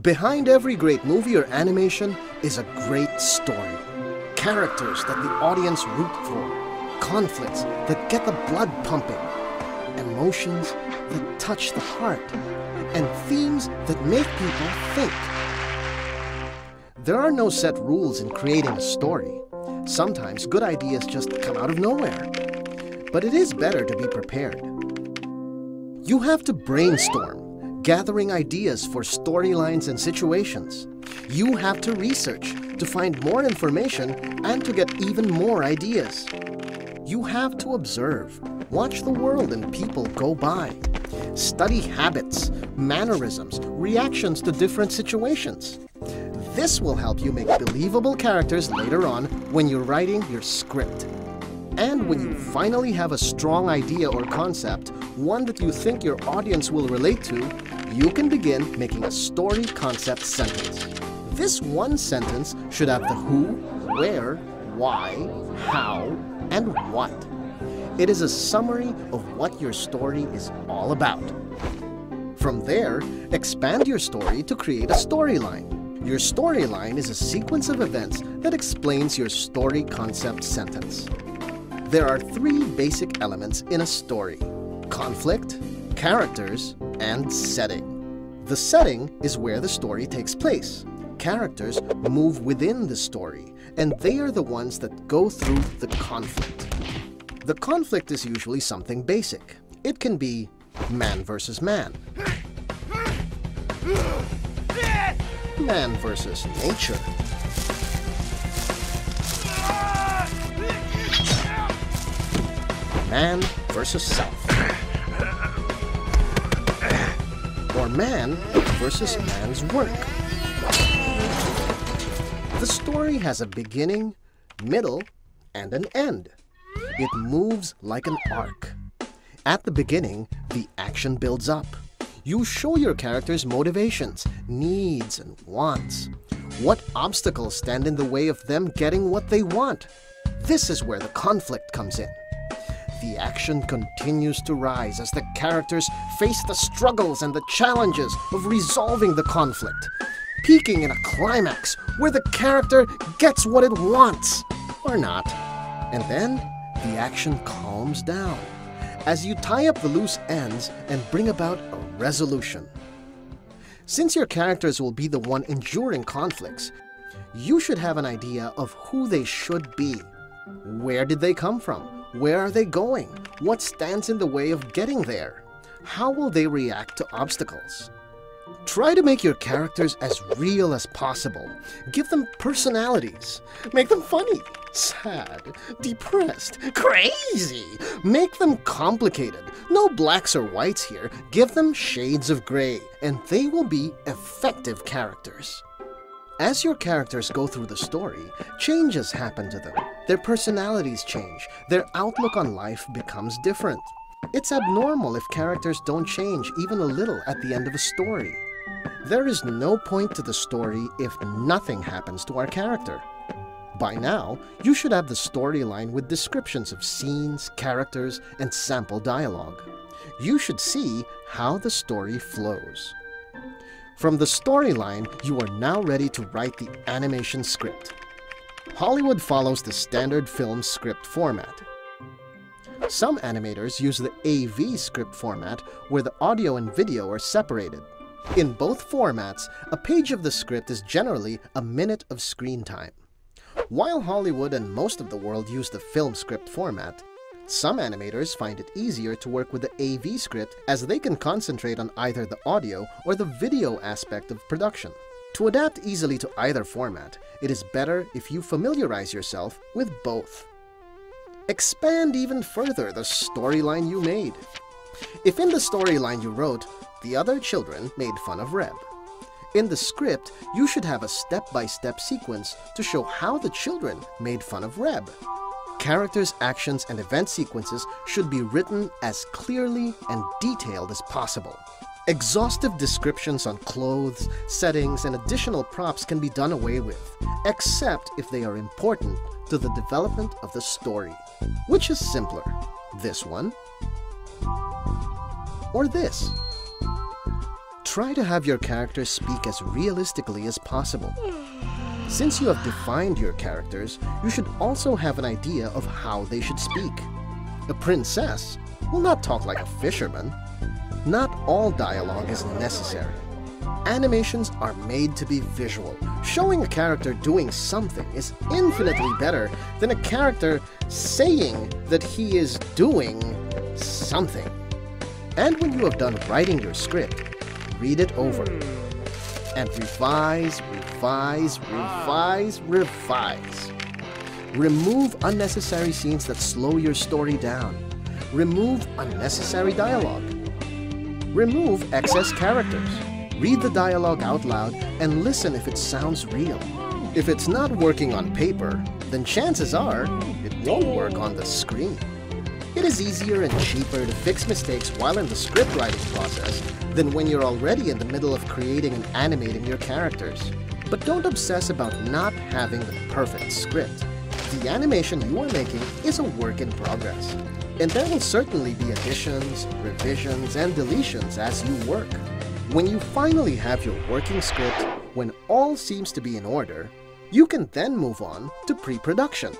Behind every great movie or animation is a great story. Characters that the audience root for, conflicts that get the blood pumping, emotions that touch the heart, and themes that make people think. There are no set rules in creating a story. Sometimes good ideas just come out of nowhere. But it is better to be prepared. You have to brainstorm, gathering ideas for storylines and situations. You have to research to find more information and to get even more ideas. You have to observe, watch the world and people go by. Study habits, mannerisms, reactions to different situations. This will help you make believable characters later on when you're writing your script. And when you finally have a strong idea or concept, one that you think your audience will relate to, you can begin making a story concept sentence. This one sentence should have the who, where, why, how, and what. It is a summary of what your story is all about. From there, expand your story to create a storyline. Your storyline is a sequence of events that explains your story concept sentence. There are three basic elements in a story: conflict, characters, and setting. The setting is where the story takes place. Characters move within the story, and they are the ones that go through the conflict. The conflict is usually something basic. It can be man versus man, man versus nature, man versus self, or man versus man's work. The story has a beginning, middle, and an end. It moves like an arc. At the beginning, the action builds up. You show your characters' motivations, needs, and wants. What obstacles stand in the way of them getting what they want? This is where the conflict comes in. The action continues to rise as the characters face the struggles and the challenges of resolving the conflict, peaking in a climax where the character gets what it wants, or not. And then, the action calms down as you tie up the loose ends and bring about a resolution. Since your characters will be the one enduring conflicts, you should have an idea of who they should be. Where did they come from? Where are they going? What stands in the way of getting there? How will they react to obstacles? Try to make your characters as real as possible. Give them personalities. Make them funny, sad, depressed, crazy. Make them complicated. No blacks or whites here. Give them shades of gray, and they will be effective characters. As your characters go through the story, changes happen to them. Their personalities change. Their outlook on life becomes different. It's abnormal if characters don't change even a little at the end of a story. There is no point to the story if nothing happens to our character. By now, you should have the storyline with descriptions of scenes, characters, and sample dialogue. You should see how the story flows. From the storyline, you are now ready to write the animation script. Hollywood follows the standard film script format. Some animators use the AV script format where the audio and video are separated. In both formats, a page of the script is generally a minute of screen time. While Hollywood and most of the world use the film script format, some animators find it easier to work with the AV script as they can concentrate on either the audio or the video aspect of production. To adapt easily to either format, it is better if you familiarize yourself with both. Expand even further the storyline you made. If in the storyline you wrote, the other children made fun of Reb, in the script, you should have a step-by-step sequence to show how the children made fun of Reb. Characters, actions, and event sequences should be written as clearly and detailed as possible. Exhaustive descriptions on clothes, settings, and additional props can be done away with, except if they are important to the development of the story. Which is simpler, this one or this? Try to have your characters speak as realistically as possible. Since you have defined your characters, you should also have an idea of how they should speak. A princess will not talk like a fisherman. Not all dialogue is necessary. Animations are made to be visual. Showing a character doing something is infinitely better than a character saying that he is doing something. And when you have done writing your script, read it over. And revise, revise, revise, revise. Remove unnecessary scenes that slow your story down. Remove unnecessary dialogue. Remove excess characters. Read the dialogue out loud and listen if it sounds real. If it's not working on paper, then chances are it won't work on the screen. It is easier and cheaper to fix mistakes while in the script writing process than when you're already in the middle of creating and animating your characters. But don't obsess about not having the perfect script. The animation you are making is a work in progress, and there will certainly be additions, revisions, and deletions as you work. When you finally have your working script, when all seems to be in order, you can then move on to pre-production.